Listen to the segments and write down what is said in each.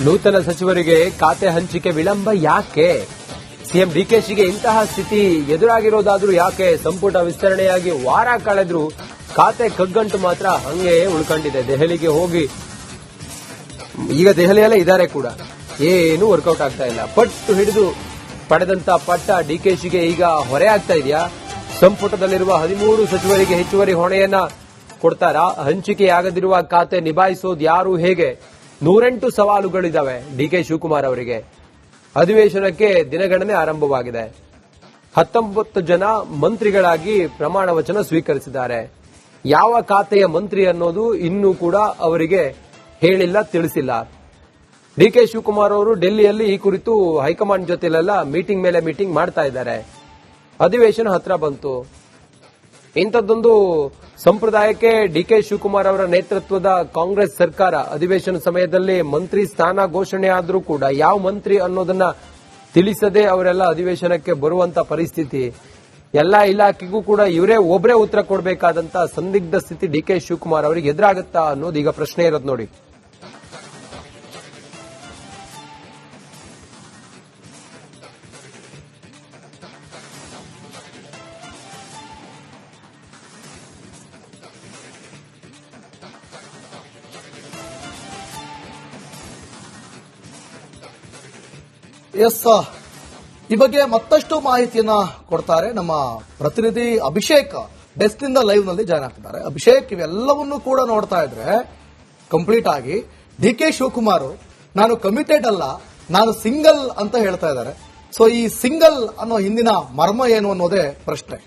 ನೂತನ ಸಚಿವರಿಗೆ ಖಾತೆ ಹಂಚಿಕೆ ವಿಳಂಬ ಯಾಕೆ? ಸಿಎಂ ಡಿಕೆಶಿಗೆ ಇಂತಹ ಸ್ಥಿತಿ ಎದುರಾಗಿರೋದಾದ್ರೂ ಯಾಕೆ? ಸಂಪುಟ ವಿಸ್ತರಣೆಯಾಗಿ ವಾರ ಕಳೆದ್ರೂ ಖಾತೆ ಕಗ್ಗಂಟು ಮಾತ್ರ ಹಂಗೆ ಉಳ್ಕೊಂಡಿದೆ. ದೆಹಲಿಗೆ ಹೋಗಿ ಈಗ ದೆಹಲಿಯಲ್ಲೇ ಇದ್ದಾರೆ ಕೂಡ, ಏನು ವರ್ಕೌಟ್ ಆಗ್ತಾ ಇಲ್ಲ. ಪಟ್ಟು ಹಿಡಿದು ಪಡೆದಂತ ಪಟ್ಟ ಡಿಕೆಶಿಗೆ ಈಗ ಹೊರೆ ಆಗ್ತಾ ಇದೆಯಾ? ಸಂಪುಟದಲ್ಲಿರುವ 13 ಸಚಿವರಿಗೆ ಹೆಚ್ಚುವರಿ ಹೊಣೆಯನ್ನ ಕೊಡ್ತಾರಾ? ಹಂಚಿಕೆಯಾಗದಿರುವ ಖಾತೆ ನಿಭಾಯಿಸೋದು ಯಾರು, ಹೇಗೆ? 108 ಸವಾಲುಗಳಿದ್ದಾವೆ ಡಿಕೆ ಶಿವಕುಮಾರ್ ಅವರಿಗೆ. ಅಧಿವೇಶನಕ್ಕೆ ದಿನಗಣನೆ ಆರಂಭವಾಗಿದೆ. 19 ಜನ ಮಂತ್ರಿಗಳಾಗಿ ಪ್ರಮಾಣ ವಚನ ಸ್ವೀಕರಿಸಿದ್ದಾರೆ. ಯಾವ ಖಾತೆಯ ಮಂತ್ರಿ ಅನ್ನೋದು ಇನ್ನೂ ಕೂಡ ಅವರಿಗೆ ಹೇಳಿಲ್ಲ, ತಿಳಿಸಿಲ್ಲ. ಡಿಕೆ ಶಿವಕುಮಾರ್ ಅವರು ಡೆಲ್ಲಿಯಲ್ಲಿ ಈ ಕುರಿತು ಹೈಕಮಾಂಡ್ ಜೊತೆಲೆಲ್ಲ ಮೀಟಿಂಗ್ ಮೇಲೆ ಮೀಟಿಂಗ್ ಮಾಡ್ತಾ ಇದ್ದಾರೆ. ಅಧಿವೇಶನ ಹತ್ರ ಬಂತು. ಇಂಥದ್ದೊಂದು ಸಂಪ್ರದಾಯಕ್ಕೆ ಡಿಕೆ ಶಿವಕುಮಾರ್ ಅವರ ನೇತೃತ್ವದ ಕಾಂಗ್ರೆಸ್ ಸರ್ಕಾರ ಅಧಿವೇಶನ ಸಮಯದಲ್ಲಿ ಮಂತ್ರಿ ಸ್ಥಾನ ಘೋಷಣೆ ಆದರೂ ಕೂಡ ಯಾವ ಮಂತ್ರಿ ಅನ್ನೋದನ್ನ ತಿಳಿಸದೆ ಅವರೆಲ್ಲ ಅಧಿವೇಶನಕ್ಕೆ ಬರುವಂತ ಪರಿಸ್ಥಿತಿ. ಎಲ್ಲಾ ಇಲಾಖೆಗೂ ಕೂಡ ಇವರೇ ಒಬ್ಬರೇ ಉತ್ತರ ಕೊಡಬೇಕಾದಂತ ಸಂದಿಗ್ಧ ಸ್ಥಿತಿ ಡಿಕೆ ಶಿವಕುಮಾರ್ ಅವರಿಗೆ ಎದುರಾಗುತ್ತಾ ಅನ್ನೋದು ಈಗ ಪ್ರಶ್ನೆ ಇರೋದು ನೋಡಿ. ಎಸ್, ಈ ಬಗ್ಗೆ ಮತ್ತಷ್ಟು ಮಾಹಿತಿಯನ್ನ ಕೊಡ್ತಾರೆ ನಮ್ಮ ಪ್ರತಿನಿಧಿ ಅಭಿಷೇಕ್. ಡೆಸ್ಕ್ ನಿಂದ ಲೈವ್ ನಲ್ಲಿ ಜಾಯ್ನ್ ಆಗ್ತಿದ್ದಾರೆ. ಅಭಿಷೇಕ್, ಇವೆಲ್ಲವನ್ನೂ ಕೂಡ ನೋಡ್ತಾ ಇದ್ರೆ ಕಂಪ್ಲೀಟ್ ಆಗಿ ಡಿಕೆ ಶಿವಕುಮಾರ್ ನಾನು ಕಮಿಟೆಡ್ ಅಲ್ಲ, ನಾನು ಸಿಂಗಲ್ ಅಂತ ಹೇಳ್ತಾ ಇದ್ದಾರೆ. ಸೊ ಈ ಸಿಂಗಲ್ ಅನ್ನೋ ಹಿಂದಿನ ಮರ್ಮ ಏನು ಅನ್ನೋದೇ ಪ್ರಶ್ನೆ.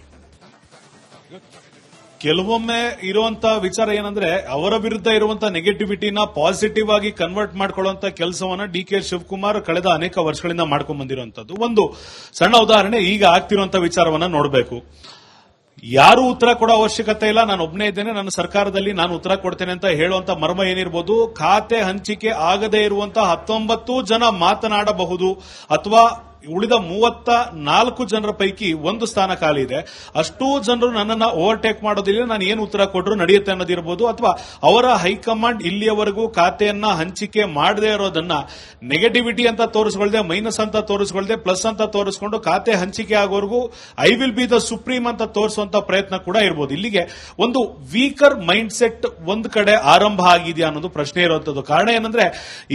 ಕೆಲವೊಮ್ಮೆ ಇರುವಂತ ವಿಚಾರ ಏನಂದ್ರೆ, ಅವರ ವಿರುದ್ಧ ಇರುವಂತ ನೆಗೆಟಿವಿಟಿನ ಪಾಸಿಟಿವ್ ಆಗಿ ಕನ್ವರ್ಟ್ ಮಾಡ್ಕೊಳ್ಳುವಂತ ಕೆಲಸವನ್ನ ಡಿಕೆ ಶಿವಕುಮಾರ್ ಕಳೆದ ಅನೇಕ ವರ್ಷಗಳಿಂದ ಮಾಡ್ಕೊಂಡ್ ಬಂದಿರುವಂತದ್ದು. ಒಂದು ಸಣ್ಣ ಉದಾಹರಣೆ, ಈಗ ಆಗ್ತಿರುವಂತ ವಿಚಾರವನ್ನ ನೋಡಬೇಕು. ಯಾರು ಉತ್ತರ ಕೊಡೋ ಅವಶ್ಯಕತೆ ಇಲ್ಲ, ನಾನು ಒಬ್ಬನೇ ಇದ್ದೇನೆ, ನನ್ನ ಸರ್ಕಾರದಲ್ಲಿ ನಾನು ಉತ್ತರ ಕೊಡ್ತೇನೆ ಅಂತ ಹೇಳುವಂತ ಮರ್ಮ ಏನಿರಬಹುದು. ಖಾತೆ ಹಂಚಿಕೆ ಆಗದೇ ಇರುವಂತಹ 19 ಜನ ಮಾತನಾಡಬಹುದು, ಅಥವಾ ಉಳಿದ 34 ಜನರ ಪೈಕಿ ಒಂದು ಸ್ಥಾನ ಖಾಲಿ ಇದೆ. ಅಷ್ಟೂ ಜನರು ನನ್ನನ್ನು ಓವರ್ಟೇಕ್ ಮಾಡೋದಿಲ್ಲ, ನಾನು ಏನು ಉತ್ತರ ಕೊಟ್ಟರು ನಡೆಯುತ್ತೆ ಅನ್ನೋದಿರಬಹುದು. ಅಥವಾ ಅವರ ಹೈಕಮಾಂಡ್ ಇಲ್ಲಿಯವರೆಗೂ ಖಾತೆಯನ್ನ ಹಂಚಿಕೆ ಮಾಡದೇ ಇರೋದನ್ನ ನೆಗೆಟಿವಿಟಿ ಅಂತ ತೋರಿಸ್ಕೊಳ್ದೆ, ಮೈನಸ್ ಅಂತ ತೋರಿಸ್ಕೊಳ್ದೆ, ಪ್ಲಸ್ ಅಂತ ತೋರಿಸ್ಕೊಂಡು ಖಾತೆ ಹಂಚಿಕೆ ಆಗೋವರೆಗೂ I will be the supreme ಅಂತ ತೋರಿಸುವಂತ ಪ್ರಯತ್ನ ಕೂಡ ಇರಬಹುದು. ಇಲ್ಲಿಗೆ ಒಂದು ವೀಕರ್ ಮೈಂಡ್ ಸೆಟ್ ಒಂದ್ ಕಡೆ ಆರಂಭ ಆಗಿದೆಯಾ ಅನ್ನೋದು ಪ್ರಶ್ನೆ ಇರುವಂತದ್ದು. ಕಾರಣ ಏನಂದ್ರೆ,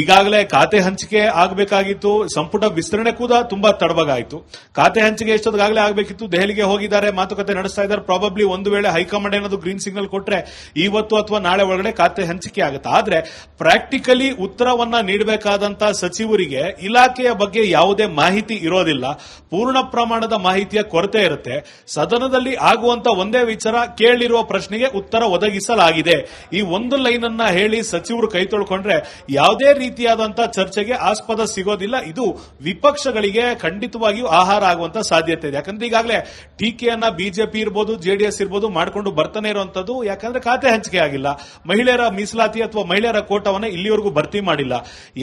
ಈಗಾಗಲೇ ಖಾತೆ ಹಂಚಿಕೆ ಆಗಬೇಕಾಗಿತ್ತು, ಸಂಪುಟ ವಿಸ್ತರಣೆ ಕೂಡ ತುಂಬಾ ತಡವಾಗಾಯಿತು. ಖಾತೆ ಹಂಚಿಕೆ ಎಷ್ಟೊತ್ತಾಗಲೇ ಆಗಬೇಕಿತ್ತು. ದೆಹಲಿಗೆ ಹೋಗಿದ್ದಾರೆ, ಮಾತುಕತೆ ನಡೆಸ್ತಾ ಇದ್ದಾರೆ. ಪ್ರಾಬಬ್ಲಿ ಒಂದು ವೇಳೆ ಹೈಕಮಾಂಡ್ ಏನಾದ್ರು ಗ್ರೀನ್ ಸಿಗ್ನಲ್ ಕೊಟ್ರೆ ಇವತ್ತು ಅಥವಾ ನಾಳೆ ಒಳಗಡೆ ಖಾತೆ ಹಂಚಿಕೆ ಆಗುತ್ತೆ. ಆದ್ರೆ ಪ್ರಾಕ್ಟಿಕಲಿ ಉತ್ತರವನ್ನ ನೀಡಬೇಕಾದಂತ ಸಚಿವರಿಗೆ ಇಲಾಖೆಯ ಬಗ್ಗೆ ಯಾವುದೇ ಮಾಹಿತಿ ಇರೋದಿಲ್ಲ, ಪೂರ್ಣ ಪ್ರಮಾಣದ ಮಾಹಿತಿಯ ಕೊರತೆ ಇರುತ್ತೆ. ಸದನದಲ್ಲಿ ಆಗುವಂತ ಒಂದೇ ವಿಚಾರ, ಕೇಳಿರುವ ಪ್ರಶ್ನೆಗೆ ಉತ್ತರ ಒದಗಿಸಲಾಗಿದೆ, ಈ ಒಂದು ಲೈನ್ ಅನ್ನ ಹೇಳಿ ಸಚಿವರು ಕೈ ತೊಳ್ಕೊಂಡ್ರೆ ಯಾವುದೇ ರೀತಿಯಾದಂತಹ ಚರ್ಚೆಗೆ ಆಸ್ಪದ ಸಿಗೋದಿಲ್ಲ. ಇದು ವಿಪಕ್ಷಗಳಿಗೆ ಖಂಡಿತವಾಗಿಯೂ ಆಹಾರ ಆಗುವಂತ ಸಾಧ್ಯತೆ ಇದೆ. ಯಾಕಂದ್ರೆ ಈಗಾಗಲೇ ಟೀಕೆಯನ್ನ ಬಿಜೆಪಿ ಇರ್ಬೋದು, ಜೆಡಿಎಸ್ ಇರ್ಬೋದು ಮಾಡಿಕೊಂಡು ಬರ್ತಾನೆ ಇರುವಂತದ್ದು. ಯಾಕಂದ್ರೆ ಖಾತೆ ಹಂಚಿಕೆ ಆಗಿಲ್ಲ, ಮಹಿಳೆಯರ ಮೀಸಲಾತಿ ಅಥವಾ ಮಹಿಳೆಯರ ಕೋಟವನ್ನ ಇಲ್ಲಿವರೆಗೂ ಭರ್ತಿ ಮಾಡಿಲ್ಲ.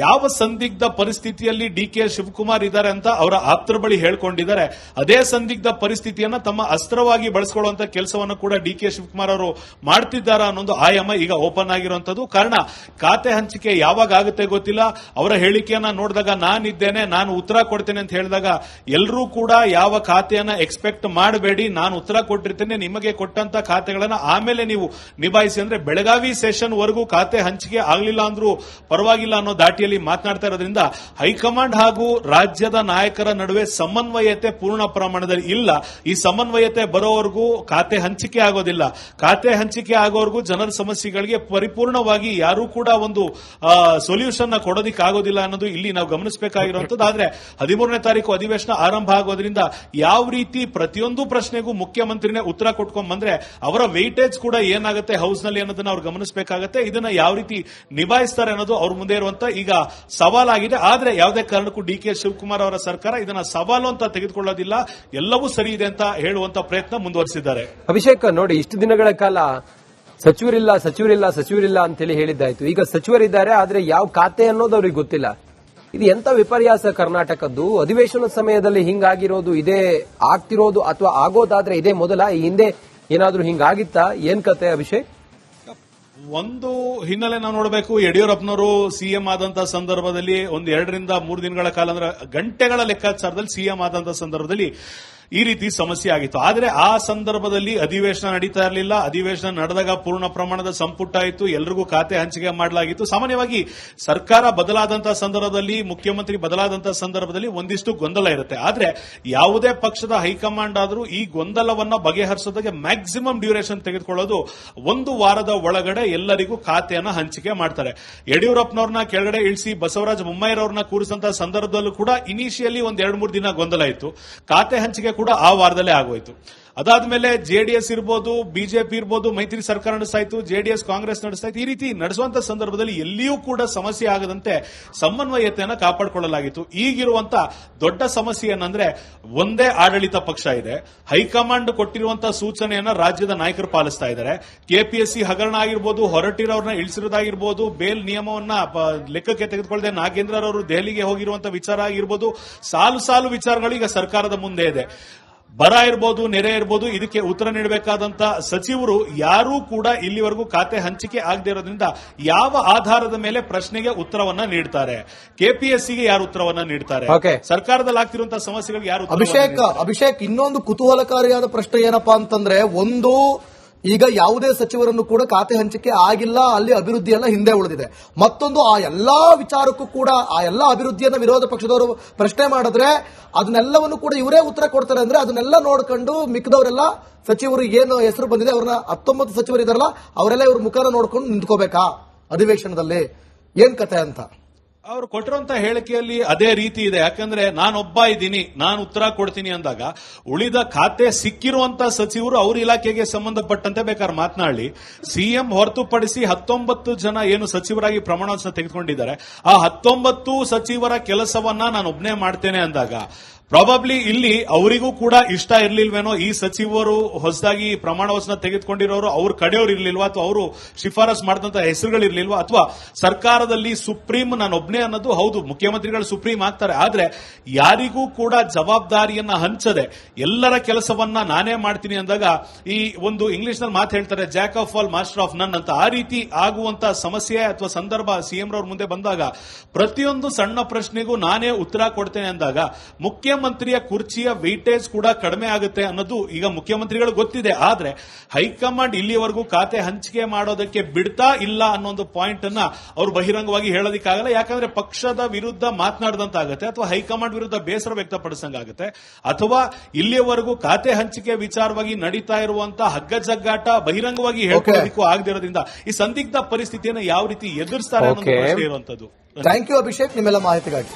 ಯಾವ ಸಂದಿಗ್ಧ ಪರಿಸ್ಥಿತಿಯಲ್ಲಿ ಡಿಕೆ ಶಿವಕುಮಾರ್ ಇದ್ದಾರೆ ಅಂತ ಅವರ ಆಪ್ತರ ಬಳಿ ಹೇಳ್ಕೊಂಡಿದ್ದಾರೆ, ಅದೇ ಸಂದಿಗ್ಧ ಪರಿಸ್ಥಿತಿಯನ್ನ ತಮ್ಮ ಅಸ್ತ್ರವಾಗಿ ಬಳಸಿಕೊಳ್ಳುವಂತ ಕೆಲಸವನ್ನು ಕೂಡ ಡಿಕೆ ಶಿವಕುಮಾರ್ ಅವರು ಮಾಡ್ತಿದ್ದಾರಾ ಅನ್ನೊಂದು ಆಯಾಮ ಈಗ ಓಪನ್ ಆಗಿರುವಂತದ್ದು. ಕಾರಣ ಖಾತೆ ಹಂಚಿಕೆ ಯಾವಾಗ ಆಗುತ್ತೆ ಗೊತ್ತಿಲ್ಲ. ಅವರ ಹೇಳಿಕೆಯನ್ನ ನೋಡಿದಾಗ ನಾನಿದ್ದೇನೆ, ನಾನು ಉತ್ತರ ಕೊಡ್ತೇನೆ ಅಂತ ಹೇಳಿದಾಗ ಎಲ್ಲರೂ ಕೂಡ ಯಾವ ಖಾತೆಯನ್ನ ಎಕ್ಸ್ಪೆಕ್ಟ್ ಮಾಡಬೇಡಿ, ನಾನು ಉತ್ತರ ಕೊಟ್ಟಿರ್ತೇನೆ, ನಿಮಗೆ ಕೊಟ್ಟಂತ ಖಾತೆಗಳನ್ನ ಆಮೇಲೆ ನೀವು ನಿಭಾಯಿಸಿ ಅಂದ್ರೆ ಬೆಳಗಾವಿ ಸೆಷನ್ ವರೆಗೂ ಖಾತೆ ಹಂಚಿಕೆ ಆಗಲಿಲ್ಲ ಅಂದ್ರೂ ಪರವಾಗಿಲ್ಲ ಅನ್ನೋ ದಾಟಿಯಲ್ಲಿ ಮಾತನಾಡ್ತಾ ಇರೋದ್ರಿಂದ ಹೈಕಮಾಂಡ್ ಹಾಗೂ ರಾಜ್ಯದ ನಾಯಕರ ನಡುವೆ ಸಮನ್ವಯತೆ ಪೂರ್ಣ ಪ್ರಮಾಣದಲ್ಲಿ ಇಲ್ಲ. ಈ ಸಮನ್ವಯತೆ ಬರೋವರೆಗೂ ಖಾತೆ ಹಂಚಿಕೆ ಆಗೋದಿಲ್ಲ. ಖಾತೆ ಹಂಚಿಕೆ ಆಗೋವರೆಗೂ ಜನರ ಸಮಸ್ಯೆಗಳಿಗೆ ಪರಿಪೂರ್ಣವಾಗಿ ಯಾರೂ ಕೂಡ ಒಂದು ಸೊಲ್ಯೂಷನ್ ಕೊಡೋದಿಕ್ಕೆ ಆಗೋದಿಲ್ಲ ಅನ್ನೋದು ಇಲ್ಲಿ ನಾವು ಗಮನಿಸಬೇಕಾಗಿರುವಂತದ್ದು. ಆದ್ರೆ 13ನೇ ತಾರೀಕು ಅಧಿವೇಶನ ಆರಂಭ ಆಗೋದ್ರಿಂದ ಯಾವ ರೀತಿ ಪ್ರತಿಯೊಂದು ಪ್ರಶ್ನೆಗೂ ಮುಖ್ಯಮಂತ್ರಿನೇ ಉತ್ತರ ಕೊಟ್ಕೊಂಡ್ ಬಂದ್ರೆ ಅವರ ವೇಟೇಜ್ ಕೂಡ ಏನಾಗುತ್ತೆ ಹೌಸ್ ನಲ್ಲಿ ಅನ್ನೋದನ್ನ ಅವ್ರು ಗಮನಿಸಬೇಕಾಗತ್ತೆ. ಇದನ್ನ ಯಾವ ರೀತಿ ನಿಭಾಯಿಸ್ತಾರೆ ಅನ್ನೋದು ಅವ್ರ ಮುಂದೆ ಇರುವಂತ ಈಗ ಸವಾಲಾಗಿದೆ. ಆದ್ರೆ ಯಾವುದೇ ಕಾರಣಕ್ಕೂ ಡಿಕೆ ಶಿವಕುಮಾರ್ ಅವರ ಸರ್ಕಾರ ಇದನ್ನ ಸವಾಲು ಅಂತ ತೆಗೆದುಕೊಳ್ಳೋದಿಲ್ಲ, ಎಲ್ಲವೂ ಸರಿ ಇದೆ ಅಂತ ಹೇಳುವಂತ ಪ್ರಯತ್ನ ಮುಂದುವರಿಸಿದ್ದಾರೆ. ಅಭಿಷೇಕ್, ನೋಡಿ, ಇಷ್ಟು ದಿನಗಳ ಕಾಲ ಸಚಿವರಿಲ್ಲ ಅಂತೇಳಿ ಹೇಳಿದ್ದಾಯ್ತು. ಈಗ ಸಚಿವರಿದ್ದಾರೆ, ಆದ್ರೆ ಯಾವ ಖಾತೆ ಅನ್ನೋದು ಅವ್ರಿಗೆ ಗೊತ್ತಿಲ್ಲ. ಇದು ಎಂತ ವಿಪರ್ಯಾಸ ಕರ್ನಾಟಕದ್ದು. ಅಧಿವೇಶನ ಸಮಯದಲ್ಲಿ ಹಿಂಗಾಗಿರೋದು ಇದೇ ಆಗ್ತಿರೋದು, ಅಥವಾ ಆಗೋದಾದ್ರೆ ಇದೇ ಮೊದಲ? ಈ ಹಿಂದೆ ಏನಾದ್ರೂ ಹಿಂಗಾಗಿತ್ತಾ? ಏನ್ ಕತೆ ಅಭಿಷೇಕ್? ಒಂದು ಹಿನ್ನೆಲೆ ನಾವು ನೋಡಬೇಕು. ಯಡಿಯೂರಪ್ಪನವರು ಸಿಎಂ ಆದಂತ ಸಂದರ್ಭದಲ್ಲಿ ಒಂದು 2 ರಿಂದ 3 ದಿನಗಳ ಕಾಲ ಅಂದ್ರೆ ಗಂಟೆಗಳ ಲೆಕ್ಕಾಚಾರದಲ್ಲಿ ಸಿಎಂ ಆದಂತ ಸಂದರ್ಭದಲ್ಲಿ ಈ ರೀತಿ ಸಮಸ್ಯೆ ಆಗಿತ್ತು. ಆದರೆ ಆ ಸಂದರ್ಭದಲ್ಲಿ ಅಧಿವೇಶನ ನಡೀತಾ ಇರಲಿಲ್ಲ. ಅಧಿವೇಶನ ನಡೆದಾಗ ಪೂರ್ಣ ಪ್ರಮಾಣದ ಸಂಪುಟ ಇತ್ತು, ಎಲ್ರಿಗೂ ಖಾತೆ ಹಂಚಿಕೆ ಮಾಡಲಾಗಿತ್ತು. ಸಾಮಾನ್ಯವಾಗಿ ಸರ್ಕಾರ ಬದಲಾದಂತಹ ಸಂದರ್ಭದಲ್ಲಿ, ಮುಖ್ಯಮಂತ್ರಿ ಬದಲಾದಂತಹ ಸಂದರ್ಭದಲ್ಲಿ ಒಂದಿಷ್ಟು ಗೊಂದಲ ಇರುತ್ತೆ. ಆದ್ರೆ ಯಾವುದೇ ಪಕ್ಷದ ಹೈಕಮಾಂಡ್ ಆದರೂ ಈ ಗೊಂದಲವನ್ನ ಬಗೆಹರಿಸೋದಕ್ಕೆ ಮ್ಯಾಕ್ಸಿಮಮ್ ಡ್ಯೂರೇಷನ್ ತೆಗೆದುಕೊಳ್ಳೋದು 1 ವಾರದ ಒಳಗಡೆ ಎಲ್ಲರಿಗೂ ಖಾತೆಯನ್ನ ಹಂಚಿಕೆ ಮಾಡ್ತಾರೆ. ಯಡಿಯೂರಪ್ಪನವ್ರನ್ನ ಕೆಳಗಡೆ ಇಳಿಸಿ ಬಸವರಾಜ ಬೊಮ್ಮಾಯಿರವ್ರನ್ನ ಕೂರಿಸಿದಂತಹ ಸಂದರ್ಭದಲ್ಲೂ ಕೂಡ ಇನಿಷಿಯಲಿ 2-3 ದಿನ ಗೊಂದಲ ಇತ್ತು. ಖಾತೆ ಹಂಚಿಕೆ ಕೂಡ ಆ ವಾರದಲ್ಲೇ ಆಗೋಯ್ತು. ಅದಾದ್ಮೇಲೆ ಜೆಡಿಎಸ್ ಇರ್ಬೋದು, ಬಿಜೆಪಿ ಇರ್ಬೋದು, ಮೈತ್ರಿ ಸರ್ಕಾರ ನಡೆಸ್ತಾ ಇತ್ತು, ಜೆಡಿಎಸ್ ಕಾಂಗ್ರೆಸ್ ನಡೆಸ್ತಾ ಇತ್ತು. ಈ ರೀತಿ ನಡೆಸುವಂತ ಸಂದರ್ಭದಲ್ಲಿ ಎಲ್ಲಿಯೂ ಕೂಡ ಸಮಸ್ಯೆ ಆಗದಂತೆ ಸಮನ್ವಯತೆಯನ್ನು ಕಾಪಾಡಿಕೊಳ್ಳಲಾಗಿತ್ತು. ಈಗಿರುವಂತ ದೊಡ್ಡ ಸಮಸ್ಯೆ ಏನಂದ್ರೆ ಒಂದೇ ಆಡಳಿತ ಪಕ್ಷ ಇದೆ. ಹೈಕಮಾಂಡ್ ಕೊಟ್ಟಿರುವಂತಹ ಸೂಚನೆಯನ್ನ ರಾಜ್ಯದ ನಾಯಕರು ಪಾಲಿಸ್ತಾ ಇದ್ದಾರೆ. ಕೆಪಿಎಸ್ಸಿ ಹಗರಣ ಆಗಿರ್ಬೋದು, ಹೊರಟಿರೋರನ್ನ ಇಳಿಸಿರೋದಾಗಿರ್ಬೋದು, ಬೇಲ್ ನಿಯಮವನ್ನ ಲೆಕ್ಕಕ್ಕೆ ತೆಗೆದುಕೊಳ್ಳದೆ ನಾಗೇಂದ್ರರವರು ದೆಹಲಿಗೆ ಹೋಗಿರುವಂತಹ ವಿಚಾರ ಆಗಿರ್ಬೋದು, ಸಾಲು ವಿಚಾರಗಳು ಈಗ ಸರ್ಕಾರದ ಮುಂದೆ ಇದೆ. ಬರ ಇರ್ಬೋದು, ನೆರೆ ಇರ್ಬೋದು, ಇದಕ್ಕೆ ಉತ್ತರ ನೀಡಬೇಕಾದಂತ ಸಚಿವರು ಯಾರೂ ಕೂಡ ಇಲ್ಲಿವರೆಗೂ ಖಾತೆ ಹಂಚಿಕೆ ಆಗದೆ ಇರೋದ್ರಿಂದ ಯಾವ ಆಧಾರದ ಮೇಲೆ ಪ್ರಶ್ನೆಗೆ ಉತ್ತರವನ್ನ ನೀಡ್ತಾರೆ? ಕೆಪಿಎಸ್ಸಿಗೆ ಯಾರು ಉತ್ತರವನ್ನ ನೀಡ್ತಾರೆ? ಸರ್ಕಾರದಲ್ಲಿ ಆಗ್ತಿರುವಂತಹ ಸಮಸ್ಯೆಗಳಿಗೆ ಯಾರು? ಅಭಿಷೇಕ್, ಇನ್ನೊಂದು ಕುತೂಹಲಕಾರಿಯಾದ ಪ್ರಶ್ನೆ ಏನಪ್ಪಾ ಅಂತಂದ್ರೆ, ಒಂದು ಈಗ ಯಾವುದೇ ಸಚಿವರನ್ನು ಕೂಡ ಖಾತೆ ಹಂಚಿಕೆ ಆಗಿಲ್ಲ, ಅಲ್ಲಿ ಅಭಿವೃದ್ಧಿ ಎಲ್ಲ ಹಿಂದೆ ಉಳಿದಿದೆ. ಮತ್ತೊಂದು, ಆ ಎಲ್ಲಾ ವಿಚಾರಕ್ಕೂ ಕೂಡ ಆ ಎಲ್ಲಾ ಅಭಿವೃದ್ಧಿಯನ್ನ ವಿರೋಧ ಪಕ್ಷದವರು ಪ್ರಶ್ನೆ ಮಾಡಿದ್ರೆ ಅದನ್ನೆಲ್ಲವನ್ನು ಕೂಡ ಇವರೇ ಉತ್ತರ ಕೊಡ್ತಾರೆ. ಅಂದ್ರೆ ಅದನ್ನೆಲ್ಲ ನೋಡ್ಕೊಂಡು ಮಿಕ್ಕದವರೆಲ್ಲ ಸಚಿವರು ಏನು ಹೆಸರು ಬಂದಿದೆ ಅವ್ರನ್ನ 19 ಸಚಿವರು ಇದಾರಲ್ಲ ಅವರೆಲ್ಲ ಇವ್ರ ಮುಖನ ನೋಡ್ಕೊಂಡು ನಿಂತ್ಕೋಬೇಕಾ ಅಧಿವೇಶನದಲ್ಲಿ? ಏನ್ ಕತೆ ಅಂತ ಅವರು ಕೊಟ್ಟಿರುವಂತಹ ಹೇಳಿಕೆಯಲ್ಲಿ ಅದೇ ರೀತಿ ಇದೆ. ಯಾಕಂದ್ರೆ ನಾನೊಬ್ಬ ಇದ್ದೀನಿ, ನಾನು ಉತ್ತರ ಕೊಡ್ತೀನಿ ಅಂದಾಗ ಉಳಿದ ಖಾತೆ ಸಿಕ್ಕಿರುವಂತಹ ಸಚಿವರು ಅವ್ರ ಇಲಾಖೆಗೆ ಸಂಬಂಧಪಟ್ಟಂತೆ ಬೇಕಾದ್ರೆ ಮಾತನಾಡಿ. ಸಿಎಂ ಹೊರತುಪಡಿಸಿ 19 ಜನ ಏನು ಸಚಿವರಾಗಿ ಪ್ರಮಾಣ ವಚನ ತೆಗೆದುಕೊಂಡಿದ್ದಾರೆ, ಆ 19 ಸಚಿವರ ಕೆಲಸವನ್ನ ನಾನು ಒಬ್ಬನೇ ಮಾಡ್ತೇನೆ ಅಂದಾಗ ಪ್ರಾಬಬ್ಲಿ ಇಲ್ಲಿ ಅವರಿಗೂ ಕೂಡ ಇಷ್ಟ ಇರ್ಲಿಲ್ವೇನೋ. ಈ ಸಚಿವರು ಹೊಸದಾಗಿ ಪ್ರಮಾಣ ವಚನ ತೆಗೆದುಕೊಂಡಿರೋರು ಅವ್ರ ಕಡೆಯವರು ಇರ್ಲಿಲ್ವಾ, ಅಥವಾ ಅವರು ಶಿಫಾರಸ್ ಮಾಡಿದಂತ ಹೆಸರುಗಳಿರ್ಲಿಲ್ವಾ, ಅಥವಾ ಸರ್ಕಾರದಲ್ಲಿ ಸುಪ್ರೀಂ ನಾನೊಬ್ನೇ ಅನ್ನೋದು ಹೌದು, ಮುಖ್ಯಮಂತ್ರಿಗಳು ಸುಪ್ರೀಂ ಆಗ್ತಾರೆ. ಆದ್ರೆ ಯಾರಿಗೂ ಕೂಡ ಜವಾಬ್ದಾರಿಯನ್ನ ಹಂಚದೆ ಎಲ್ಲರ ಕೆಲಸವನ್ನ ನಾನೇ ಮಾಡ್ತೀನಿ ಅಂದಾಗ ಈ ಒಂದು ಇಂಗ್ಲಿಷ್ ನಲ್ಲಿ ಮಾತು ಹೇಳ್ತಾರೆ, Jack of all master of ನನ್ ಅಂತ. ಆ ರೀತಿ ಆಗುವಂತ ಸಮಸ್ಯೆ ಅಥವಾ ಸಂದರ್ಭ ಸಿಎಂ ರವ್ರ ಮುಂದೆ ಬಂದಾಗ ಪ್ರತಿಯೊಂದು ಸಣ್ಣ ಪ್ರಶ್ನೆಗೂ ನಾನೇ ಉತ್ತರ ಕೊಡ್ತೇನೆ ಅಂದಾಗ ಮುಖ್ಯಮಂತ್ರಿಯ ಕುರ್ಚಿಯ ವೆಯ್ಟೇಜ್ ಕೂಡ ಕಡಿಮೆ ಆಗುತ್ತೆ ಅನ್ನೋದು ಈಗ ಮುಖ್ಯಮಂತ್ರಿಗಳು ಗೊತ್ತಿದೆ. ಆದ್ರೆ ಹೈಕಮಾಂಡ್ ಇಲ್ಲಿವರೆಗೂ ಖಾತೆ ಹಂಚಿಕೆ ಮಾಡೋದಕ್ಕೆ ಬಿಡ್ತಾ ಇಲ್ಲ ಅನ್ನೋ ಒಂದು ಪಾಯಿಂಟ್ ಅನ್ನ ಅವರು ಬಹಿರಂಗವಾಗಿ ಹೇಳೋದಕ್ಕಾಗಲ್ಲ. ಯಾಕಂದ್ರೆ ಪಕ್ಷದ ವಿರುದ್ಧ ಮಾತನಾಡಿದಂತಾಗುತ್ತೆ, ಅಥವಾ ಹೈಕಮಾಂಡ್ ವಿರುದ್ಧ ಬೇಸರ ವ್ಯಕ್ತಪಡಿಸಂಗಾಗುತ್ತೆ, ಅಥವಾ ಇಲ್ಲಿಯವರೆಗೂ ಖಾತೆ ಹಂಚಿಕೆ ವಿಚಾರವಾಗಿ ನಡೀತಾ ಇರುವಂತಹ ಹಗ್ಗಜಗ್ಗಾಟ ಬಹಿರಂಗವಾಗಿ ಹೇಳ್ಕೊಳ್ಳೋದಕ್ಕೂ ಆಗದಿರೋದ್ರಿಂದ ಈ ಸಂದಿಗ್ಧ ಪರಿಸ್ಥಿತಿಯನ್ನು ಯಾವ ರೀತಿ ಎದುರಿಸ್ತಾರೆ ಅನ್ನೋದು ಪ್ರಶ್ನೆ ಇರುವಂತದ್ದು. ಥ್ಯಾಂಕ್ ಯು ಅಭಿಷೇಕ್, ನಿಮ್ಮೆಲ್ಲ ಮಾಹಿತಿಗಾಗಿ.